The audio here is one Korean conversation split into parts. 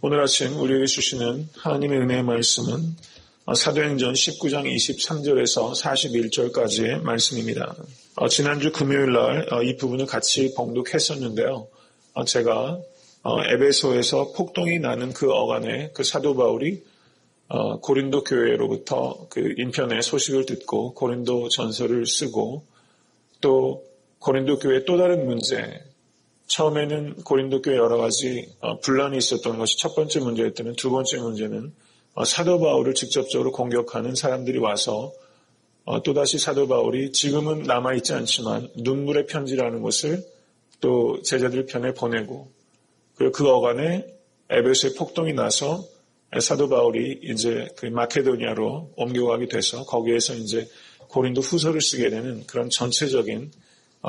오늘 아침 우리에게 주시는 하나님의 은혜의 말씀은 사도행전 19장 23절에서 41절까지의 말씀입니다. 지난주 금요일 날 이 부분을 같이 봉독했었는데요. 제가 에베소에서 폭동이 나는 그 어간에 그 사도 바울이 고린도 교회로부터 그 인편의 소식을 듣고 고린도 전서를 쓰고 또 고린도 교회의 또 다른 문제, 처음에는 고린도 교회 여러 가지 분란이 있었던 것이 첫 번째 문제였다면 두 번째 문제는 사도 바울을 직접적으로 공격하는 사람들이 와서 또다시 사도 바울이 지금은 남아있지 않지만 눈물의 편지라는 것을 또 제자들 편에 보내고 그리고 그 어간에 에베소에 폭동이 나서 사도 바울이 이제 그 마케도니아로 옮겨가게 돼서 거기에서 이제 고린도 후서를 쓰게 되는 그런 전체적인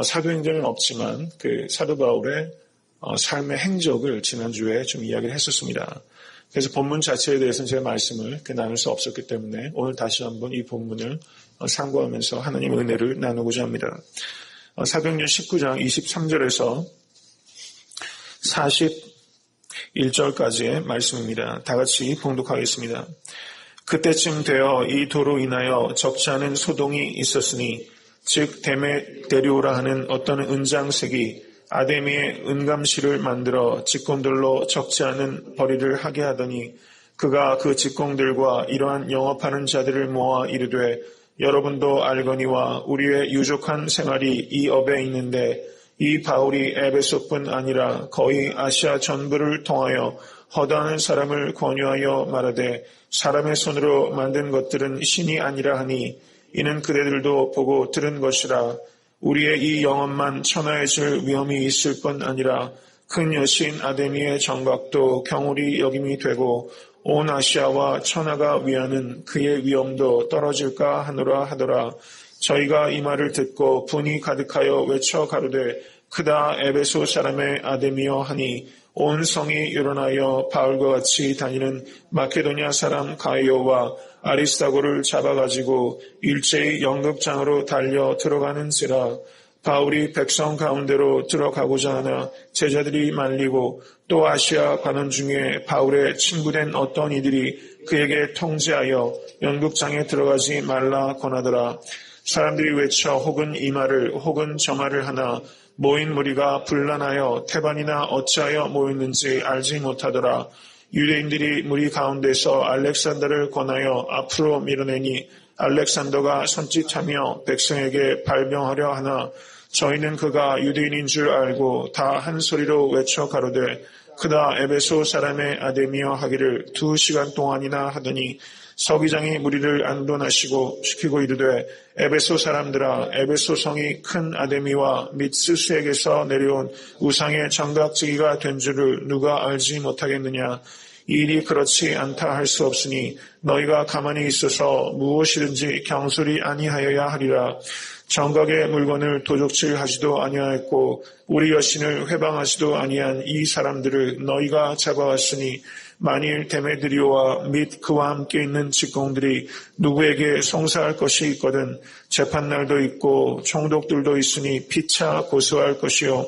사도행전은 없지만 그 사도 바울의 삶의 행적을 지난주에 좀 이야기를 했었습니다. 그래서 본문 자체에 대해서는 제가 말씀을 나눌 수 없었기 때문에 오늘 다시 한번 이 본문을 참고하면서 하나님의 은혜를 나누고자 합니다. 사도행전 19장 23절에서 41절까지의 말씀입니다. 다 같이 봉독하겠습니다. 그때쯤 되어 이 도로 인하여 적지 않은 소동이 있었으니 즉 데메데리오라 하는 어떤 은장색이 아데미의 은감실을 만들어 직공들로 적지 않은 벌이를 하게 하더니 그가 그 직공들과 이러한 영업하는 자들을 모아 이르되 여러분도 알거니와 우리의 유족한 생활이 이 업에 있는데 이 바울이 에베소뿐 아니라 거의 아시아 전부를 통하여 허다한 사람을 권유하여 말하되 사람의 손으로 만든 것들은 신이 아니라 하니 이는 그대들도 보고 들은 것이라. 우리의 이 영업만 천하해질 위험이 있을 뿐 아니라 큰 여신 아데미의 정각도 경홀히 여김이 되고 온 아시아와 천하가 위하는 그의 위엄도 떨어질까 하노라 하더라. 저희가 이 말을 듣고 분이 가득하여 외쳐 가로되 크다 에베소 사람의 아데미여 하니 온 성이 일어나여 바울과 같이 다니는 마케도니아 사람 가이오와 아리스다고를 잡아가지고 일제히 연극장으로 달려 들어가는지라. 바울이 백성 가운데로 들어가고자 하나 제자들이 말리고 또 아시아 관원 중에 바울의 친구된 어떤 이들이 그에게 통제하여 연극장에 들어가지 말라 권하더라. 사람들이 외쳐 혹은 이 말을 혹은 저 말을 하나 모인 무리가 분란하여 태반이나 어찌하여 모였는지 알지 못하더라. 유대인들이 무리 가운데서 알렉산더를 권하여 앞으로 밀어내니 알렉산더가 손짓하며 백성에게 발병하려 하나 저희는 그가 유대인인 줄 알고 다 한 소리로 외쳐 가로되 크다 에베소 사람의 아데미여 하기를 2시간 동안이나 하더니 서기장이 무리를 안돈하시고 시키고 이르되 에베소 사람들아 에베소 성이 큰 아데미와 및 스스에게서 내려온 우상의 정각지기가 된 줄을 누가 알지 못하겠느냐. 이 일이 그렇지 않다 할 수 없으니 너희가 가만히 있어서 무엇이든지 경솔이 아니하여야 하리라. 정각의 물건을 도적질하지도 아니하였고 우리 여신을 회방하지도 아니한 이 사람들을 너희가 잡아왔으니 만일 데메드리오와 및 그와 함께 있는 직공들이 누구에게 송사할 것이 있거든 재판날도 있고 총독들도 있으니 피차 고소할 것이요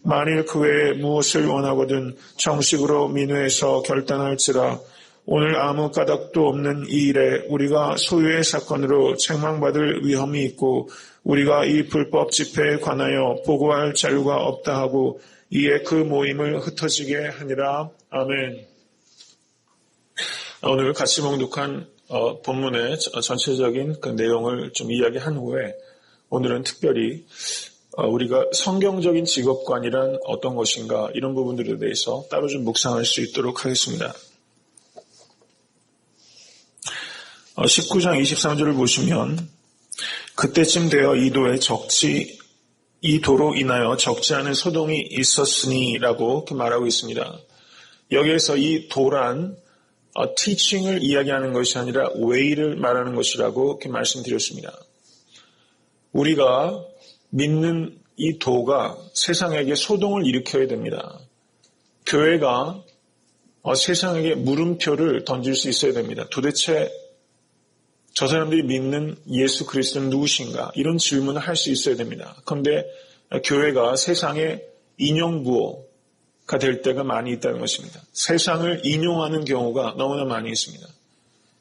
만일 그 외에 무엇을 원하거든 정식으로 민회에서 결단할지라. 오늘 아무 까닭도 없는 이 일에 우리가 소유의 사건으로 책망받을 위험이 있고 우리가 이 불법 집회에 관하여 보고할 자료가 없다 하고 이에 그 모임을 흩어지게 하니라. 아멘. 오늘 같이 봉독한 본문의 전체적인 그 내용을 좀 이야기한 후에 오늘은 특별히 우리가 성경적인 직업관이란 어떤 것인가 이런 부분들에 대해서 따로 좀 묵상할 수 있도록 하겠습니다. 19장 23절을 보시면 그때쯤 되어 이 도로 인하여 적지 않은 소동이 있었으니라고 이렇게 말하고 있습니다. 여기에서 이 도란 teaching을 이야기하는 것이 아니라 way를 말하는 것이라고 이렇게 말씀드렸습니다. 우리가 믿는 이 도가 세상에게 소동을 일으켜야 됩니다. 교회가 세상에게 물음표를 던질 수 있어야 됩니다. 도대체 저 사람들이 믿는 예수 그리스도는 누구신가? 이런 질문을 할 수 있어야 됩니다. 그런데 교회가 세상에 인용부호, 될 때가 많이 있다는 것입니다. 세상을 인용하는 경우가 너무나 많이 있습니다.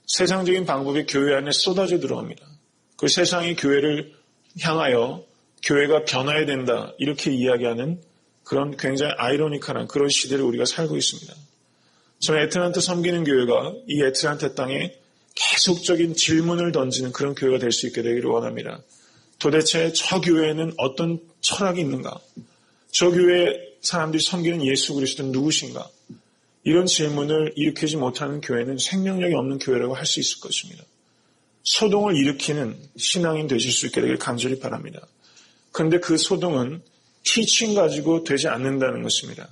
세상적인 방법이 교회 안에 쏟아져 들어옵니다. 그 세상이 교회를 향하여 교회가 변화해야 된다 이렇게 이야기하는 그런 굉장히 아이러니컬한 그런 시대를 우리가 살고 있습니다. 저는 애틀랜타 섬기는 교회가 이 애틀랜타 땅에 계속적인 질문을 던지는 그런 교회가 될 수 있게 되기를 원합니다. 도대체 저 교회에는 어떤 철학이 있는가? 저 교회 사람들이 섬기는 예수 그리스도는 누구신가? 이런 질문을 일으키지 못하는 교회는 생명력이 없는 교회라고 할 수 있을 것입니다. 소동을 일으키는 신앙인 되실 수 있게 되길 간절히 바랍니다. 그런데 그 소동은 티칭 가지고 되지 않는다는 것입니다.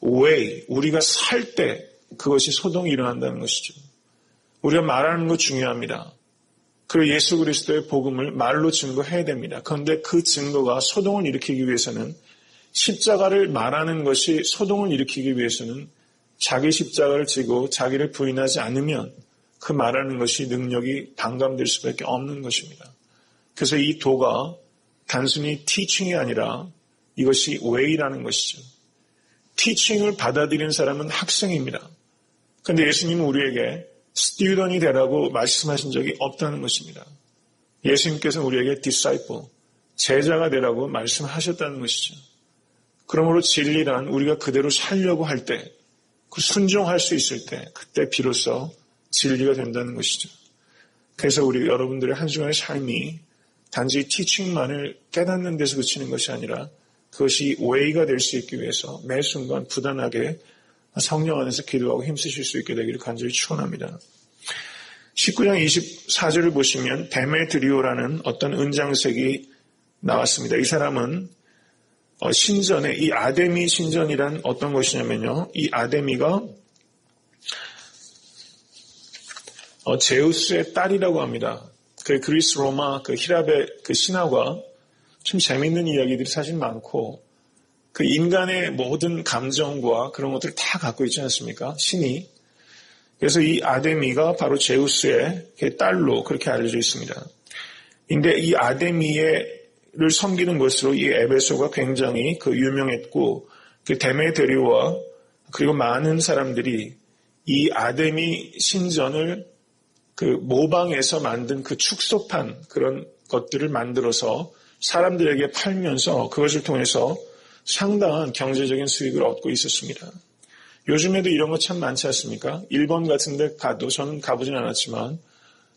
way, 우리가 살 때 그것이 소동이 일어난다는 것이죠. 우리가 말하는 거 중요합니다. 그리고 예수 그리스도의 복음을 말로 증거해야 됩니다. 그런데 그 증거가 소동을 일으키기 위해서는 십자가를 말하는 것이 소동을 일으키기 위해서는 자기 십자가를 지고 자기를 부인하지 않으면 그 말하는 것이 능력이 반감될 수밖에 없는 것입니다. 그래서 이 도가 단순히 티칭이 아니라 이것이 way라는 것이죠. 티칭을 받아들이는 사람은 학생입니다. 그런데 예수님은 우리에게 스튜던이 되라고 말씀하신 적이 없다는 것입니다. 예수님께서는 우리에게 disciple, 제자가 되라고 말씀하셨다는 것이죠. 그러므로 진리란 우리가 그대로 살려고 할 때, 그 순종할 수 있을 때, 그때 비로소 진리가 된다는 것이죠. 그래서 우리 여러분들의 한 주간의 삶이 단지 티칭만을 깨닫는 데서 그치는 것이 아니라 그것이 way가 될 수 있기 위해서 매 순간 부단하게 성령 안에서 기도하고 힘쓰실 수 있게 되기를 간절히 축원합니다. 19장 24절을 보시면 데메드리오라는 어떤 은장색이 나왔습니다. 이 사람은 신전에 이 아데미 신전이란 어떤 것이냐면요. 이 아데미가 제우스의 딸이라고 합니다. 그 그리스 로마 그 히랍의 그 신화가 좀 재미있는 이야기들이 사실 많고 그 인간의 모든 감정과 그런 것들을 다 갖고 있지 않습니까? 신이. 그래서 이 아데미가 바로 제우스의 딸로 그렇게 알려져 있습니다. 근데 이 아데미를 섬기는 것으로 이 에베소가 굉장히 그 유명했고 그 데메드리오와 그리고 많은 사람들이 이 아데미 신전을 그 모방해서 만든 그 축소판 그런 것들을 만들어서 사람들에게 팔면서 그것을 통해서 상당한 경제적인 수익을 얻고 있었습니다. 요즘에도 이런 거 참 많지 않습니까? 일본 같은 데 가도 저는 가보진 않았지만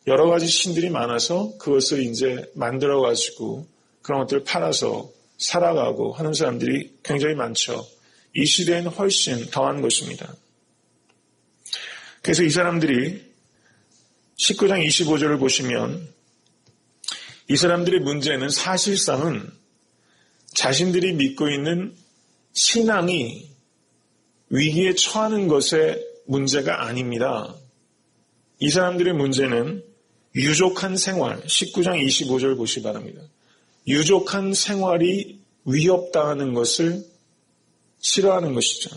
여러 가지 신들이 많아서 그것을 이제 만들어가지고 그런 것들을 팔아서 살아가고 하는 사람들이 굉장히 많죠. 이 시대에는 훨씬 더한 것입니다. 그래서 이 사람들이 19장 25절을 보시면 이 사람들의 문제는 사실상은 자신들이 믿고 있는 신앙이 위기에 처하는 것의 문제가 아닙니다. 이 사람들의 문제는 유족한 생활, 19장 25절 보시기 바랍니다. 유족한 생활이 위협당하는 것을 싫어하는 것이죠.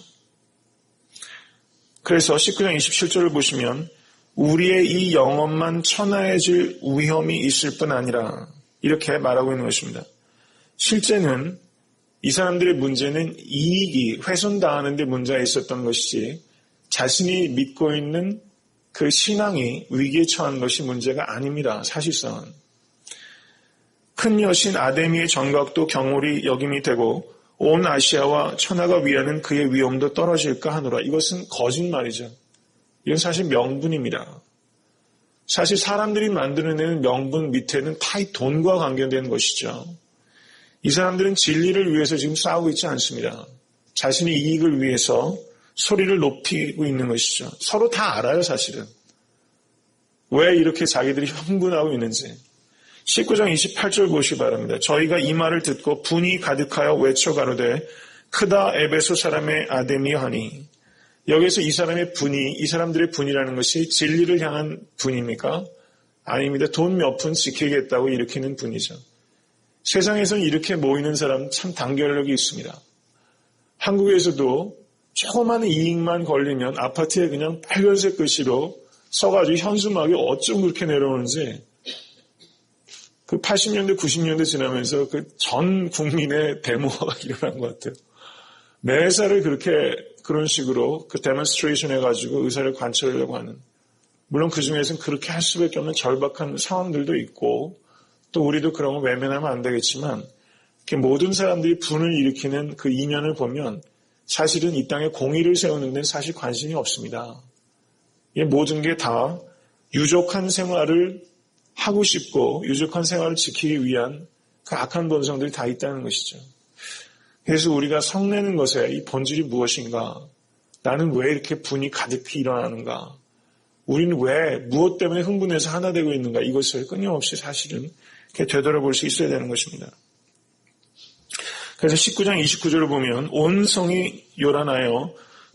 그래서 19장 27절을 보시면 우리의 이 영혼만 천하해질 위험이 있을 뿐 아니라 이렇게 말하고 있는 것입니다. 실제는 이 사람들의 문제는 이익이 훼손당하는 데 문제가 있었던 것이지 자신이 믿고 있는 그 신앙이 위기에 처한 것이 문제가 아닙니다. 사실상은. 큰 여신 아데미의 정각도 경홀히 여김이 되고 온 아시아와 천하가 위하는 그의 위엄도 떨어질까 하노라. 이것은 거짓말이죠. 이건 사실 명분입니다. 사실 사람들이 만들어내는 명분 밑에는 다 이 돈과 관계된 것이죠. 이 사람들은 진리를 위해서 지금 싸우고 있지 않습니다. 자신의 이익을 위해서 소리를 높이고 있는 것이죠. 서로 다 알아요, 사실은. 왜 이렇게 자기들이 흥분하고 있는지. 19장 28절 보시기 바랍니다. 저희가 이 말을 듣고 분이 가득하여 외쳐 가로되 크다 에베소 사람의 아데미 하니. 여기서 이 사람의 분이, 이 사람들의 분이라는 것이 진리를 향한 분입니까? 아닙니다. 돈 몇 푼 지키겠다고 일으키는 분이죠. 세상에서는 이렇게 모이는 사람 참 단결력이 있습니다. 한국에서도 조그마한 이익만 걸리면 아파트에 그냥 빨간색 글씨로 써가지고 현수막이 어쩜 그렇게 내려오는지 그 80년대, 90년대 지나면서 그 전 국민의 데모가 일어난 것 같아요. 매사를 그런 식으로 그 데몬스트레이션 해가지고 의사를 관철하려고 하는, 물론 그 중에서는 그렇게 할 수밖에 없는 절박한 상황들도 있고, 또 우리도 그런 거 외면하면 안 되겠지만, 모든 사람들이 분을 일으키는 그 이면을 보면 사실은 이 땅에 공의를 세우는 데는 사실 관심이 없습니다. 이 모든 게 다 유족한 생활을 하고 싶고 유족한 생활을 지키기 위한 그 악한 본성들이 다 있다는 것이죠. 그래서 우리가 성내는 것의 이 본질이 무엇인가? 나는 왜 이렇게 분이 가득히 일어나는가? 우리는 왜 무엇 때문에 흥분해서 하나 되고 있는가? 이것을 끊임없이 사실은 이렇게 되돌아볼 수 있어야 되는 것입니다. 그래서 19장 29절을 보면 온 성이 요란하여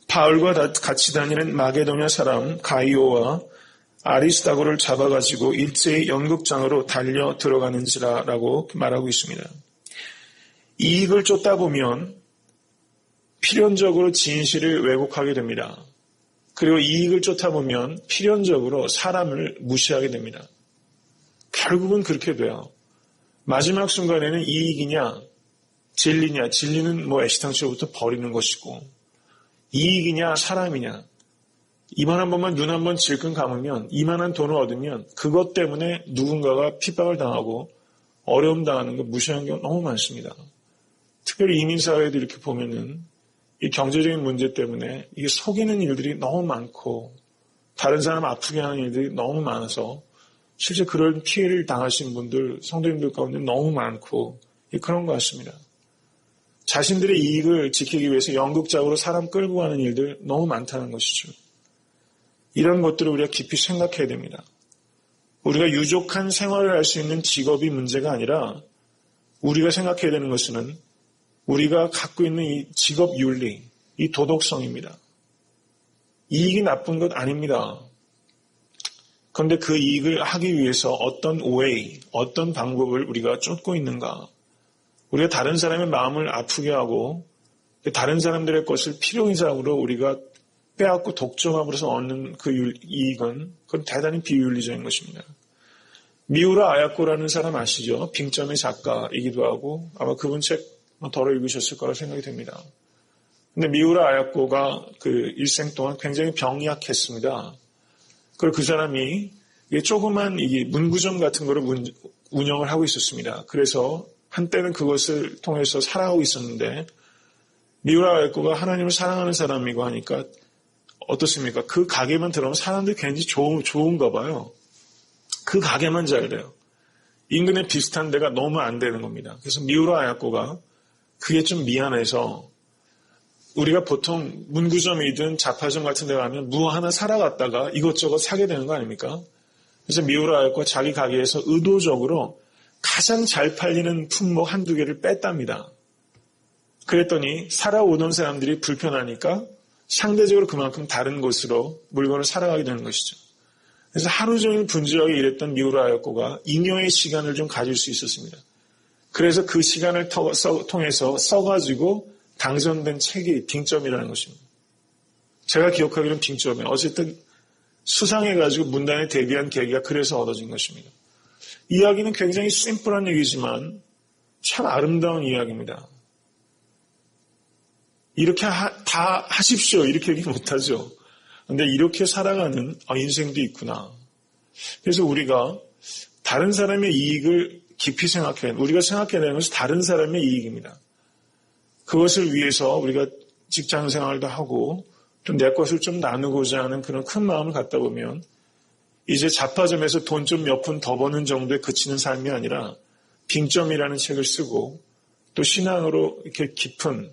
바울과 같이 다니는 마게도냐 사람 가이오와 아리스다고를 잡아가지고 일제히 연극장으로 달려 들어가는지라라고 말하고 있습니다. 이익을 쫓다 보면 필연적으로 진실을 왜곡하게 됩니다. 그리고 이익을 쫓다 보면 필연적으로 사람을 무시하게 됩니다. 결국은 그렇게 돼요. 마지막 순간에는 이익이냐 진리냐, 진리는 애시당초부터 버리는 것이고 이익이냐 사람이냐, 이만 한 번만 눈 한 번 질끈 감으면 이만한 돈을 얻으면 그것 때문에 누군가가 핍박을 당하고 어려움 당하는 거 무시하는 경우가 너무 많습니다. 특별히 이민사회도 이렇게 보면은 이 경제적인 문제 때문에 이게 속이는 일들이 너무 많고 다른 사람 아프게 하는 일들이 너무 많아서 실제 그런 피해를 당하신 분들, 성도님들 가운데 너무 많고 그런 것 같습니다. 자신들의 이익을 지키기 위해서 연극적으로 사람 끌고 가는 일들 너무 많다는 것이죠. 이런 것들을 우리가 깊이 생각해야 됩니다. 우리가 유족한 생활을 할 수 있는 직업이 문제가 아니라 우리가 생각해야 되는 것은 우리가 갖고 있는 이 직업 윤리, 이 도덕성입니다. 이익이 나쁜 것 아닙니다. 그런데 그 이익을 하기 위해서 어떤 way, 어떤 방법을 우리가 쫓고 있는가? 우리가 다른 사람의 마음을 아프게 하고 다른 사람들의 것을 필요 이상으로 우리가 빼앗고 독점함으로써 얻는 그 이익은 그건 대단히 비윤리적인 것입니다. 미우라 아야코라는 사람 아시죠? 빙점의 작가이기도 하고 아마 그분 책 덜어 읽으셨을 거라 생각이 됩니다. 근데 미우라 아야코가 그 일생 동안 굉장히 병약했습니다. 그리고 그 사람이 조그만 이 문구점 같은 거를 운영을 하고 있었습니다. 그래서 한때는 그것을 통해서 살아가고 있었는데 미우라 아야코가 하나님을 사랑하는 사람이고 하니까 어떻습니까? 그 가게만 들어오면 사람들이 굉장히 좋은가 봐요. 그 가게만 잘 돼요. 인근에 비슷한 데가 너무 안 되는 겁니다. 그래서 미우라 아야코가 그게 좀 미안해서 우리가 보통 문구점이든 잡화점 같은 데 가면 무 하나 사러 갔다가 이것저것 사게 되는 거 아닙니까? 그래서 미우라 아야코가 자기 가게에서 의도적으로 가장 잘 팔리는 품목 한두 개를 뺐답니다. 그랬더니 살아오던 사람들이 불편하니까 상대적으로 그만큼 다른 곳으로 물건을 살아가게 되는 것이죠. 그래서 하루 종일 분주하게 일했던 미우라 아야코가 잉여의 시간을 좀 가질 수 있었습니다. 그래서 그 시간을 통해서 써가지고 당선된 책이 빙점이라는 것입니다. 제가 기억하기로는 빙점이에요. 어쨌든 수상해가지고 문단에 데뷔한 계기가 그래서 얻어진 것입니다. 이야기는 굉장히 심플한 얘기지만 참 아름다운 이야기입니다. 이렇게 다 하십시오. 이렇게 얘기 못하죠. 그런데 이렇게 살아가는 인생도 있구나. 그래서 우리가 다른 사람의 이익을 깊이 우리가 생각해야 되는 것은 다른 사람의 이익입니다. 그것을 위해서 우리가 직장 생활도 하고 좀 내 것을 좀 나누고자 하는 그런 큰 마음을 갖다 보면 이제 잡화점에서 돈 좀 몇 푼 더 버는 정도에 그치는 삶이 아니라 빙점이라는 책을 쓰고 또 신앙으로 이렇게 깊은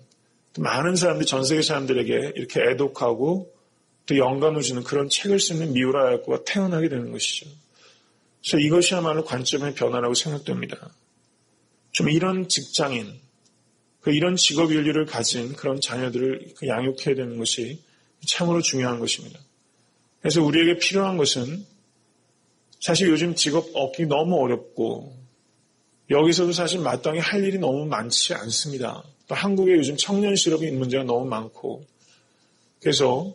많은 사람들이 전 세계 사람들에게 이렇게 애독하고 또 영감을 주는 그런 책을 쓰는 미우라 아야코가 태어나게 되는 것이죠. 그래서 이것이야말로 관점의 변화라고 생각됩니다. 좀 이런 직장인, 이런 직업 윤리를 가진 그런 자녀들을 양육해야 되는 것이 참으로 중요한 것입니다. 그래서 우리에게 필요한 것은 사실 요즘 직업 얻기 너무 어렵고 여기서도 사실 마땅히 할 일이 너무 많지 않습니다. 또 한국에 요즘 청년 실업이 문제가 너무 많고 그래서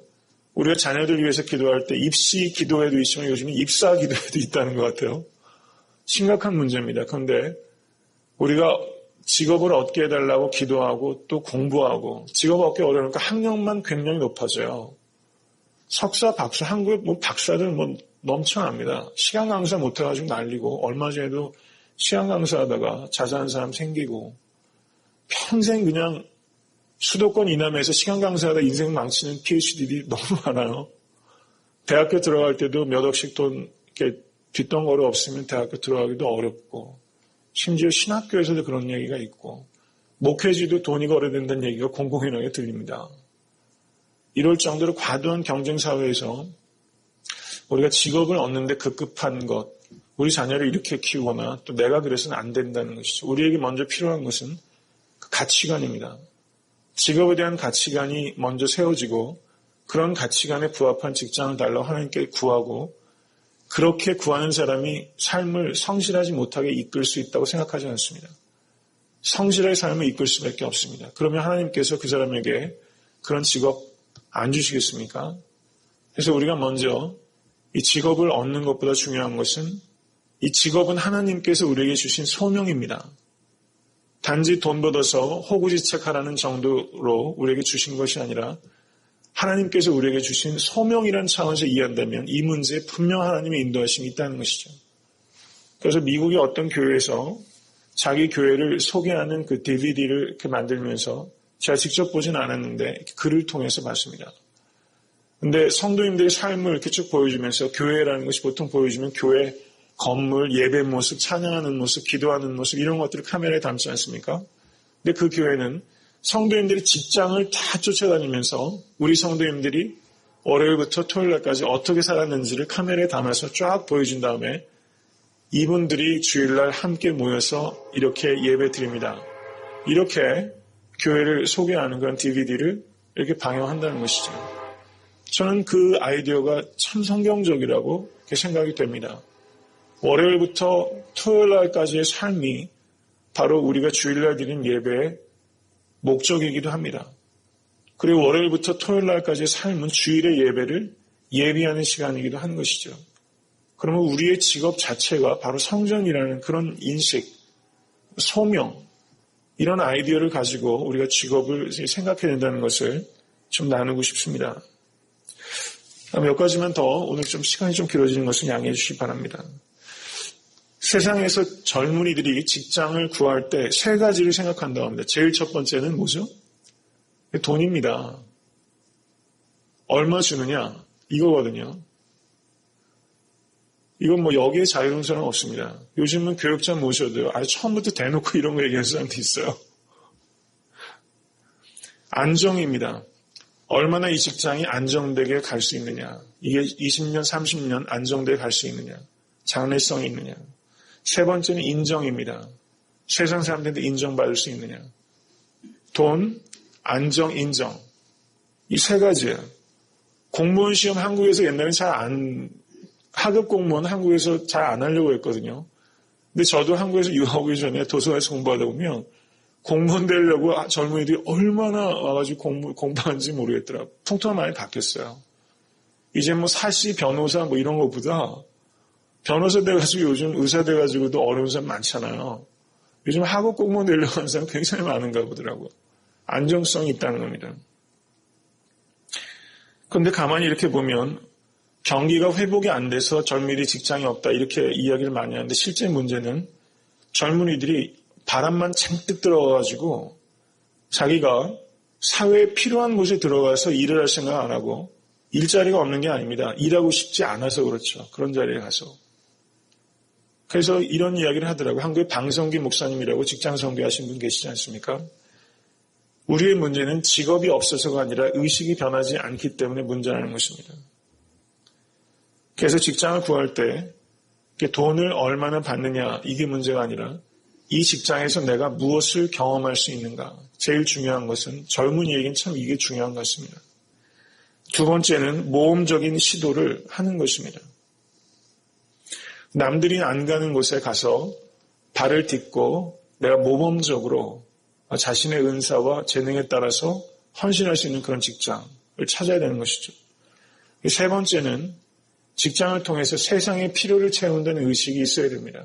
우리가 자녀들 위해서 기도할 때 입시 기도회도 있지만 요즘은 입사 기도회도 있다는 것 같아요. 심각한 문제입니다. 그런데 우리가 직업을 얻게 해달라고 기도하고 또 공부하고 직업 얻기 어려우니까 학력만 굉장히 높아져요. 석사, 박사, 한국에 박사들 넘쳐납니다. 시간 강사 못해가지고 난리고 얼마 전에도 시간 강사하다가 자살한 사람 생기고 평생 그냥 수도권 이남에서 시간 강사하다 인생 망치는 PhD들이 너무 많아요. 대학교 들어갈 때도 몇 억씩 돈 이렇게 뒷덩거리 없으면 대학교 들어가기도 어렵고 심지어 신학교에서도 그런 얘기가 있고 목회지도 돈이 거래된다는 얘기가 공공연하게 들립니다. 이럴 정도로 과도한 경쟁사회에서 우리가 직업을 얻는데 급급한 것, 우리 자녀를 이렇게 키우거나 또 내가 그래서는 안 된다는 것이죠. 우리에게 먼저 필요한 것은 그 가치관입니다. 직업에 대한 가치관이 먼저 세워지고 그런 가치관에 부합한 직장을 달라고 하나님께 구하고 그렇게 구하는 사람이 삶을 성실하지 못하게 이끌 수 있다고 생각하지 않습니다. 성실하게 삶을 이끌 수밖에 없습니다. 그러면 하나님께서 그 사람에게 그런 직업 안 주시겠습니까? 그래서 우리가 먼저 이 직업을 얻는 것보다 중요한 것은 이 직업은 하나님께서 우리에게 주신 소명입니다. 단지 돈 벌어서 호구지책하라는 정도로 우리에게 주신 것이 아니라 하나님께서 우리에게 주신 소명이라는 차원에서 이해한다면 이 문제에 분명 하나님의 인도하심이 있다는 것이죠. 그래서 미국의 어떤 교회에서 자기 교회를 소개하는 그 DVD를 이렇게 만들면서 제가 직접 보진 않았는데 글을 통해서 봤습니다. 근데 성도님들의 삶을 이렇게 쭉 보여주면서 교회라는 것이 보통 보여주면 교회 건물, 예배 모습, 찬양하는 모습, 기도하는 모습 이런 것들을 카메라에 담지 않습니까? 근데 그 교회는 성도님들이 직장을 다 쫓아다니면서 우리 성도님들이 월요일부터 토요일날까지 어떻게 살았는지를 카메라에 담아서 쫙 보여준 다음에 이분들이 주일날 함께 모여서 이렇게 예배 드립니다. 이렇게 교회를 소개하는 그런 DVD를 이렇게 방영한다는 것이죠. 저는 그 아이디어가 참 성경적이라고 생각이 됩니다. 월요일부터 토요일날까지의 삶이 바로 우리가 주일날 드린 예배의 목적이기도 합니다. 그리고 월요일부터 토요일날까지의 삶은 주일의 예배를 예비하는 시간이기도 한 것이죠. 그러면 우리의 직업 자체가 바로 성전이라는 그런 인식, 소명, 이런 아이디어를 가지고 우리가 직업을 생각해야 된다는 것을 좀 나누고 싶습니다. 몇 가지만 더 오늘 좀 시간이 좀 길어지는 것은 양해해 주시기 바랍니다. 세상에서 젊은이들이 직장을 구할 때 세 가지를 생각한다고 합니다. 제일 첫 번째는 뭐죠? 돈입니다. 얼마 주느냐? 이거거든요. 이건 여기에 자유로운 사람 없습니다. 요즘은 교육자 모셔도요. 처음부터 대놓고 이런 거 얘기하는 사람도 있어요. 안정입니다. 얼마나 이 직장이 안정되게 갈 수 있느냐. 이게 20년, 30년 안정되게 갈 수 있느냐. 장래성이 있느냐. 세 번째는 인정입니다. 세상 사람들한테 인정받을 수 있느냐. 돈, 안정, 인정. 이 세 가지예요. 공무원 시험 한국에서 옛날엔 하급 공무원 한국에서 잘 안 하려고 했거든요. 근데 저도 한국에서 유학 오기 전에 도서관에서 공부하다 보면 공무원 되려고 젊은이들이 얼마나 와가지고 공부하는지 모르겠더라고요. 풍토가 많이 바뀌었어요. 이제 사시, 변호사 이런 것보다 변호사 돼가지고 요즘 의사 돼가지고도 어려운 사람 많잖아요. 요즘 하급 공무원 되려고 하는 사람 굉장히 많은가 보더라고요. 안정성이 있다는 겁니다. 그런데 가만히 이렇게 보면 경기가 회복이 안 돼서 젊은이들이 직장이 없다 이렇게 이야기를 많이 하는데 실제 문제는 젊은이들이 바람만 잔뜩 들어가가지고 자기가 사회에 필요한 곳에 들어가서 일을 할 생각 안 하고 일자리가 없는 게 아닙니다. 일하고 싶지 않아서 그렇죠. 그런 자리에 가서. 그래서 이런 이야기를 하더라고요. 한국에 방성기 목사님이라고 직장 선교하신 분 계시지 않습니까? 우리의 문제는 직업이 없어서가 아니라 의식이 변하지 않기 때문에 문제라는 것입니다. 그래서 직장을 구할 때 돈을 얼마나 받느냐 이게 문제가 아니라 이 직장에서 내가 무엇을 경험할 수 있는가. 제일 중요한 것은 젊은이에겐 참 이게 중요한 것 같습니다. 두 번째는 모험적인 시도를 하는 것입니다. 남들이 안 가는 곳에 가서 발을 딛고 내가 모범적으로 자신의 은사와 재능에 따라서 헌신할 수 있는 그런 직장을 찾아야 되는 것이죠. 세 번째는 직장을 통해서 세상의 필요를 채운다는 의식이 있어야 됩니다.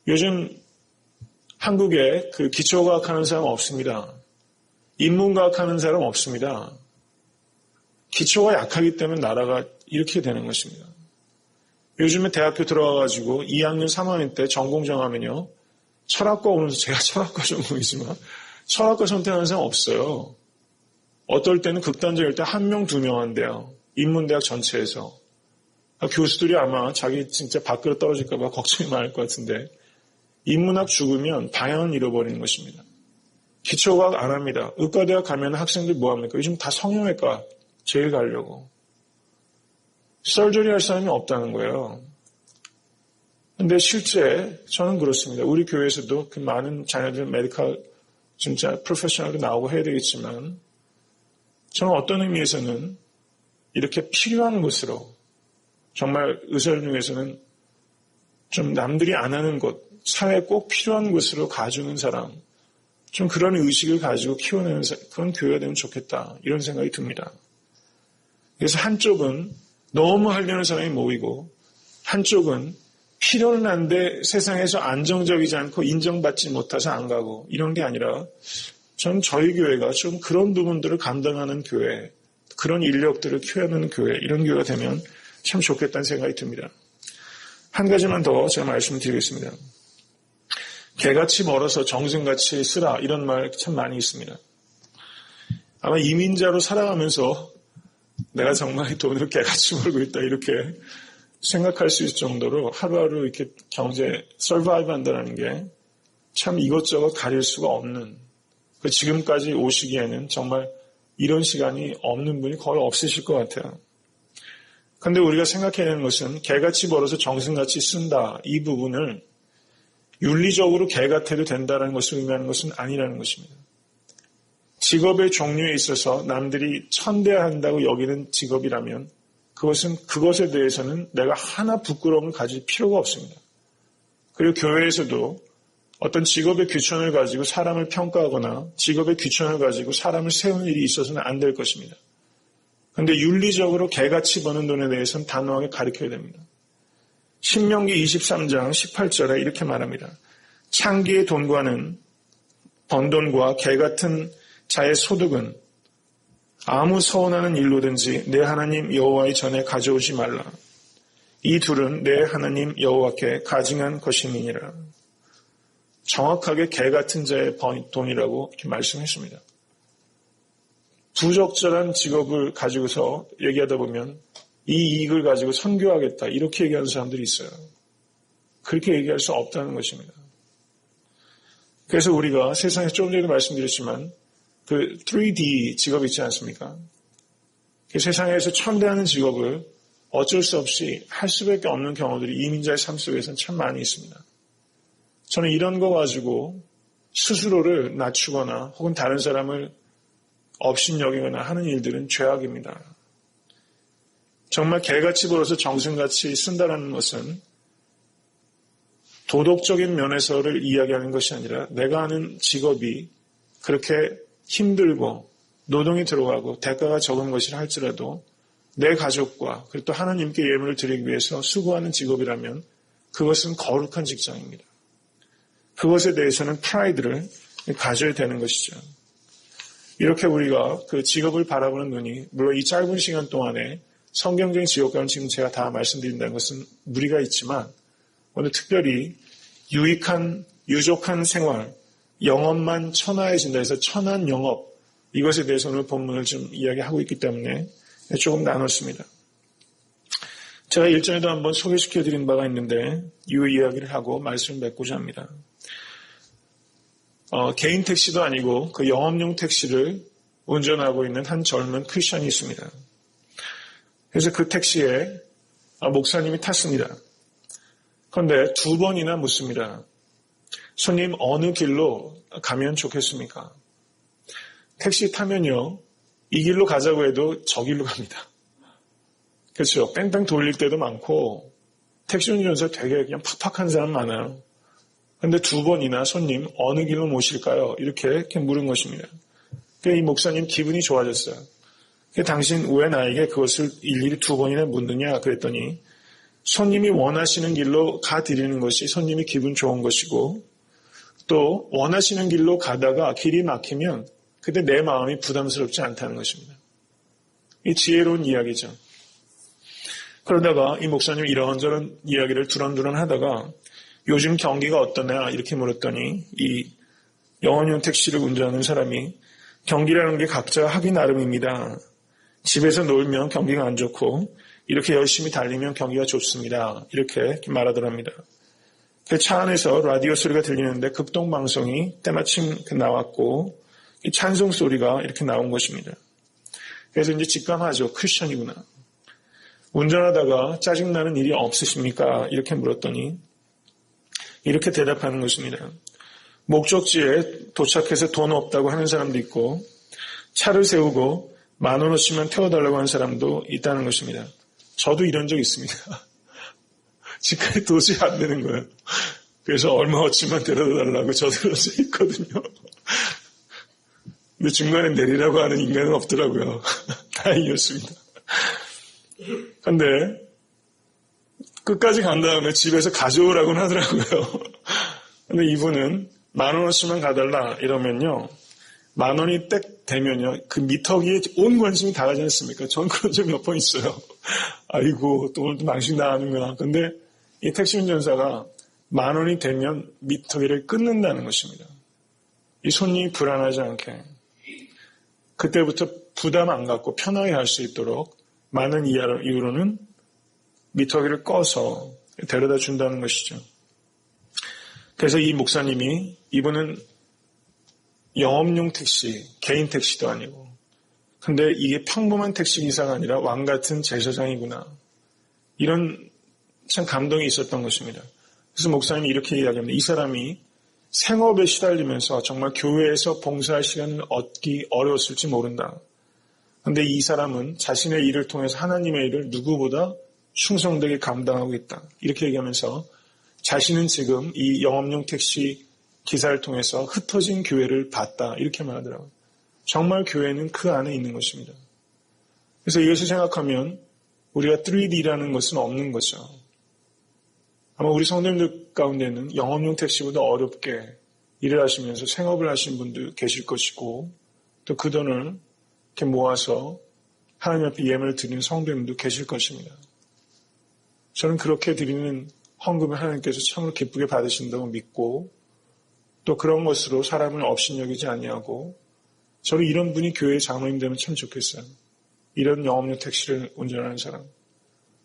요즘 한국에 그 기초과학 하는 사람 없습니다. 인문과학 하는 사람 없습니다. 기초가 약하기 때문에 나라가 이렇게 되는 것입니다. 요즘에 대학교 들어가가지고 2학년, 3학년 때 전공 정하면요. 철학과 오면서 제가 철학과 전공이지만 철학과 선택하는 사람 없어요. 어떨 때는 극단적일 때 1명, 2명 한대요. 인문대학 전체에서. 교수들이 아마 자기 진짜 밖으로 떨어질까 봐 걱정이 많을 것 같은데 인문학 죽으면 방향을 잃어버리는 것입니다. 기초과학 안 합니다. 의과대학 가면 학생들 뭐 합니까? 요즘 다 성형외과 제일 가려고. 설저리 할 사람이 없다는 거예요. 근데 실제 저는 그렇습니다. 우리 교회에서도 그 많은 자녀들 메디컬 진짜 프로페셔널도 나오고 해야 되겠지만 저는 어떤 의미에서는 이렇게 필요한 것으로 정말 의사들 중에서는 좀 남들이 안 하는 것, 사회에 꼭 필요한 것으로 가주는 사람, 좀 그런 의식을 가지고 키워내는 그런 교회가 되면 좋겠다 이런 생각이 듭니다. 그래서 한쪽은 너무 하려는 사람이 모이고 한쪽은 필요는 한데 세상에서 안정적이지 않고 인정받지 못해서 안 가고 이런 게 아니라 전 저희 교회가 좀 그런 부분들을 감당하는 교회, 그런 인력들을 키워내는 교회, 이런 교회가 되면 참 좋겠다는 생각이 듭니다. 한 가지만 더 제가 말씀드리겠습니다. 개같이 멀어서 정승같이 쓰라 이런 말 참 많이 있습니다. 아마 이민자로 살아가면서 내가 정말 돈을 개같이 벌고 있다 이렇게 생각할 수 있을 정도로 하루하루 이렇게 경제 서바이브 한다는 게 참 이것저것 가릴 수가 없는 지금까지 오시기에는 정말 이런 시간이 없는 분이 거의 없으실 것 같아요. 그런데 우리가 생각해야 하는 것은 개같이 벌어서 정승같이 쓴다 이 부분을 윤리적으로 개 같아도 된다는 것을 의미하는 것은 아니라는 것입니다. 직업의 종류에 있어서 남들이 천대한다고 여기는 직업이라면 그것에 대해서는 내가 하나 부끄러움을 가질 필요가 없습니다. 그리고 교회에서도 어떤 직업의 귀천을 가지고 사람을 평가하거나 직업의 귀천을 가지고 사람을 세우는 일이 있어서는 안 될 것입니다. 그런데 윤리적으로 개같이 버는 돈에 대해서는 단호하게 가르쳐야 됩니다. 신명기 23장 18절에 이렇게 말합니다. 창기의 돈과는 번 돈과 개같은 자의 소득은 아무 서운하는 일로든지 내 하나님 여호와의 전에 가져오지 말라. 이 둘은 내 하나님 여호와께 가증한 것이니라. 정확하게 개같은 자의 돈이라고 이렇게 말씀했습니다. 부적절한 직업을 가지고서 얘기하다 보면 이 이익을 가지고 선교하겠다 이렇게 얘기하는 사람들이 있어요. 그렇게 얘기할 수 없다는 것입니다. 그래서 우리가 세상에 조금 전에도 말씀드렸지만 그 3D 직업 있지 않습니까? 그 세상에서 천대하는 직업을 어쩔 수 없이 할 수밖에 없는 경우들이 이민자의 삶 속에서는 참 많이 있습니다. 저는 이런 거 가지고 스스로를 낮추거나 혹은 다른 사람을 업신여기거나 하는 일들은 죄악입니다. 정말 개같이 벌어서 정승같이 쓴다는 것은 도덕적인 면에서를 이야기하는 것이 아니라 내가 하는 직업이 그렇게 힘들고 노동이 들어가고 대가가 적은 것이라 할지라도 내 가족과 그리고 또 하나님께 예물을 드리기 위해서 수고하는 직업이라면 그것은 거룩한 직장입니다. 그것에 대해서는 프라이드를 가져야 되는 것이죠. 이렇게 우리가 그 직업을 바라보는 눈이 물론 이 짧은 시간 동안에 성경적인 직업과는 지금 제가 다 말씀드린다는 것은 무리가 있지만 오늘 특별히 유익한 유족한 생활 영업만 천하해진다 해서 천한 영업 이것에 대해서 오늘 본문을 좀 이야기하고 있기 때문에 조금 나눴습니다. 제가 일전에도 한번 소개시켜드린 바가 있는데 이 이야기를 하고 말씀을 맺고자 합니다. 개인 택시도 아니고 그 영업용 택시를 운전하고 있는 한 젊은 크리스천이 있습니다. 그래서 그 택시에 목사님이 탔습니다. 그런데 2번이나 묻습니다. 손님 어느 길로 가면 좋겠습니까? 택시 타면요. 이 길로 가자고 해도 저 길로 갑니다. 그렇죠. 뺑뺑 돌릴 때도 많고 택시 운전사 되게 그냥 팍팍한 사람 많아요. 그런데 2번이나 손님 어느 길로 모실까요? 이렇게 물은 것입니다. 그래서 이 목사님 기분이 좋아졌어요. 당신 왜 나에게 그것을 일일이 2번이나 묻느냐 그랬더니 손님이 원하시는 길로 가드리는 것이 손님이 기분 좋은 것이고 또 원하시는 길로 가다가 길이 막히면 그때 내 마음이 부담스럽지 않다는 것입니다. 이 지혜로운 이야기죠. 그러다가 이 목사님 이런저런 이야기를 두런두런 하다가 요즘 경기가 어떠냐 이렇게 물었더니 이 영업용 택시를 운전하는 사람이 경기라는 게 각자 하기 나름입니다. 집에서 놀면 경기가 안 좋고 이렇게 열심히 달리면 경기가 좋습니다. 이렇게 말하더랍니다. 그 차 안에서 라디오 소리가 들리는데 극동방송이 때마침 나왔고 이 찬송 소리가 이렇게 나온 것입니다. 그래서 이제 직감하죠. 크리스천이구나. 운전하다가 짜증나는 일이 없으십니까? 이렇게 물었더니 이렇게 대답하는 것입니다. 목적지에 도착해서 돈 없다고 하는 사람도 있고 차를 세우고 10,000원어치만 태워달라고 하는 사람도 있다는 것입니다. 저도 이런 적 있습니다. 집까지 도저히 안 되는 거예요. 그래서 얼마어치만 데려다달라고 저도 그런 적 있거든요. 근데 중간에 내리라고 하는 인간은 없더라고요. 다행이었습니다. 근데 끝까지 간 다음에 집에서 가져오라고는 하더라고요. 근데 이분은 10,000원어치만 가달라 이러면요. 10,000원이 딱 되면요. 그 미터기에 온 관심이 다 가지 않습니까? 전 그런 적이 몇 번 있어요. 아이고 또 오늘도 망신 나가는구나. 근데 이 택시 운전사가 10,000원이 되면 미터기를 끊는다는 것입니다. 이 손님이 불안하지 않게. 그때부터 부담 안 갖고 편하게 할 수 있도록 많은 이유로는 미터기를 꺼서 데려다 준다는 것이죠. 그래서 이 목사님이 이분은 영업용 택시, 개인 택시도 아니고 근데 이게 평범한 택시 기사가 아니라 왕 같은 제사장이구나. 이런 참 감동이 있었던 것입니다. 그래서 목사님이 이렇게 이야기합니다. 이 사람이 생업에 시달리면서 정말 교회에서 봉사할 시간을 얻기 어려웠을지 모른다. 그런데 이 사람은 자신의 일을 통해서 하나님의 일을 누구보다 충성되게 감당하고 있다. 이렇게 얘기하면서 자신은 지금 이 영업용 택시 기사를 통해서 흩어진 교회를 봤다. 이렇게 말하더라고요. 정말 교회는 그 안에 있는 것입니다. 그래서 이것을 생각하면 우리가 3D라는 것은 없는 거죠. 아마 우리 성도님들 가운데는 영업용 택시보다 어렵게 일을 하시면서 생업을 하시는 분도 계실 것이고 또 그 돈을 이렇게 모아서 하나님 앞에 예물을 드리는 성도님도 계실 것입니다. 저는 그렇게 드리는 헌금을 하나님께서 참으로 기쁘게 받으신다고 믿고 또 그런 것으로 사람을 업신여기지 아니하고 저는 이런 분이 교회의 장로님 되면 참 좋겠어요. 이런 영업용 택시를 운전하는 사람.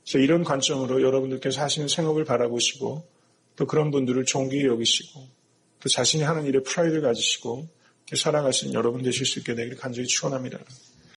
그래서 이런 관점으로 여러분들께서 하시는 생업을 바라보시고 또 그런 분들을 존귀히 여기시고 또 자신이 하는 일에 프라이드를 가지시고 살아가시는 여러분 되실 수 있게 되기를 간절히 축원합니다.